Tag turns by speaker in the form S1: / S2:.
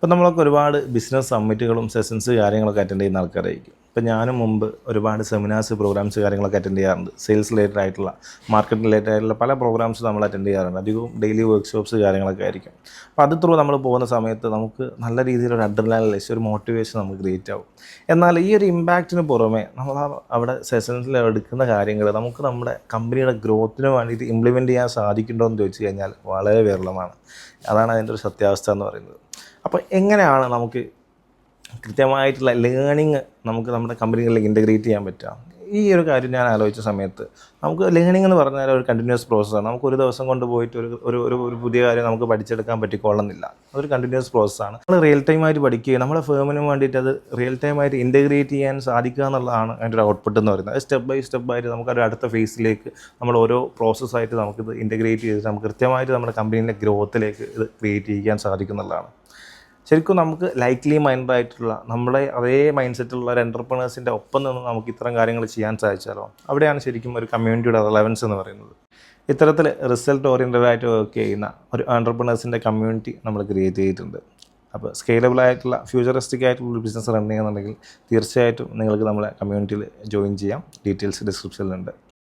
S1: ഇപ്പം നമ്മളൊക്കെ ഒരുപാട് ബിസിനസ് സമ്മിറ്റുകളും സെഷൻസ് കാര്യങ്ങളൊക്കെ അറ്റൻഡ് ചെയ്യുന്ന ആൾക്കാരായിരിക്കും. ഇപ്പം ഞാനും മുമ്പ് ഒരുപാട് സെമിനാർസ് പ്രോഗ്രാംസ് കാര്യങ്ങളൊക്കെ അറ്റൻഡ് ചെയ്യാറുണ്ട്. സെയിൽസ് റിലേറ്റഡ് ആയിട്ടുള്ള, മാർക്കറ്റ് റിലേറ്റഡ് ആയിട്ടുള്ള പല പ്രോഗ്രാംസ് നമ്മൾ അറ്റൻഡ് ചെയ്യാറുണ്ട്. അധികവും ഡെയിലി വർക്ക്ഷോപ്സ് കാര്യങ്ങളൊക്കെ ആയിരിക്കും. അപ്പോൾ അത് ത്രൂ നമ്മൾ പോകുന്ന സമയത്ത് നമുക്ക് നല്ല രീതിയിലൊരു അഡ്രിനാലിൻ, ഒരു മോട്ടിവേഷൻ നമുക്ക് ക്രിയേറ്റ് ആവും. എന്നാൽ ഈ ഒരു ഇമ്പാക്റ്റിന് പുറമെ നമ്മൾ അവിടെ സെഷൻസിൽ എടുക്കുന്ന കാര്യങ്ങൾ നമുക്ക് നമ്മുടെ കമ്പനിയുടെ ഗ്രോത്തിന് വേണ്ടിയിട്ട് ഇംപ്ലിമെൻറ്റ് ചെയ്യാൻ സാധിക്കുന്നുണ്ടോ എന്ന് ചോദിച്ചു കഴിഞ്ഞാൽ വളരെ വിരളമാണ്. അതാണ് അതിൻ്റെ ഒരു സത്യാവസ്ഥ എന്ന് പറയുന്നത്. അപ്പോൾ എങ്ങനെയാണ് നമുക്ക് കൃത്യമായിട്ടുള്ള ലേണിങ് നമുക്ക് നമ്മുടെ കമ്പനികളിലേക്ക് ഇൻ്റഗ്രേറ്റ് ചെയ്യാൻ പറ്റുക? ഈ ഒരു കാര്യം ഞാൻ ആലോചിച്ച സമയത്ത് നമുക്ക് ലേണിംഗ് എന്ന് പറഞ്ഞാൽ ഒരു കണ്ടിന്യൂസ് പ്രോസസ്സാണ്. നമുക്ക് ഒരു ദിവസം കൊണ്ട് പോയിട്ട് ഒരു പുതിയ കാര്യം നമുക്ക് പഠിച്ചെടുക്കാൻ പറ്റിക്കൊള്ളുന്നില്ല. അതൊരു കണ്ടിന്യൂസ് പ്രോസസ്സാണ്. നമ്മൾ റിയൽ ടൈമായിട്ട് പഠിക്കുകയും നമ്മുടെ ഫേമിന് വേണ്ടിയിട്ട് അത് റിയൽ ടൈമായിട്ട് ഇൻ്റഗ്രേറ്റ് ചെയ്യാൻ സാധിക്കുക എന്നുള്ളതാണ് അതിൻ്റെ ഒരു ഔട്ട്പുട്ട് എന്ന് പറയുന്നത്. അത് സ്റ്റെപ്പ് ബൈ സ്റ്റെപ്പായിട്ട് നമുക്കൊരു അടുത്ത ഫേസിലേക്ക് നമ്മൾ ഓരോ പ്രോസസ്സായിട്ട് നമുക്കിത് ഇൻ്റഗ്രേറ്റ് ചെയ്തിട്ട് നമുക്ക് കൃത്യമായിട്ട് നമ്മുടെ കമ്പനീൻ്റെ ഗ്രോത്തിലേക്ക് ഇത് ക്രിയേറ്റ് ചെയ്യാൻ സാധിക്കുന്നുള്ളതാണ്. ശരിക്കും നമുക്ക് ലൈക്ലി മൈൻഡായിട്ടുള്ള നമ്മുടെ അതേ മൈൻഡ് സെറ്റുള്ള ഒരു എൻ്റർപ്രണേഴ്സിൻ്റെ ഒപ്പം നിന്ന് നമുക്ക് ഇത്തരം കാര്യങ്ങൾ ചെയ്യാൻ സാധിച്ചാലോ അവിടെയാണ് ശരിക്കും ഒരു കമ്മ്യൂണിറ്റിയുടെ റെലവൻസ് എന്ന് പറയുന്നത്. ഇത്തരത്തിൽ റിസൾട്ട് ഓറിയൻറ്റഡ് ആയിട്ട് വർക്ക് ചെയ്യുന്ന ഒരു എൻ്റർപ്രണേഴ്സിൻ്റെ കമ്മ്യൂണിറ്റി നമ്മൾ ക്രിയേറ്റ് ചെയ്തിട്ടുണ്ട്. അപ്പോൾ സ്കെയിലബിൾ ആയിട്ടുള്ള ഫ്യൂച്ചറിസ്റ്റിക് ആയിട്ടുള്ള ഒരു ബിസിനസ് റൺ ചെയ്യുന്നുണ്ടെങ്കിൽ തീർച്ചയായിട്ടും നിങ്ങൾക്ക് നമ്മളെ കമ്മ്യൂണിറ്റിയിൽ ജോയിൻ ചെയ്യാം. ഡീറ്റെയിൽസ് ഡിസ്ക്രിപ്ഷനിലുണ്ട്.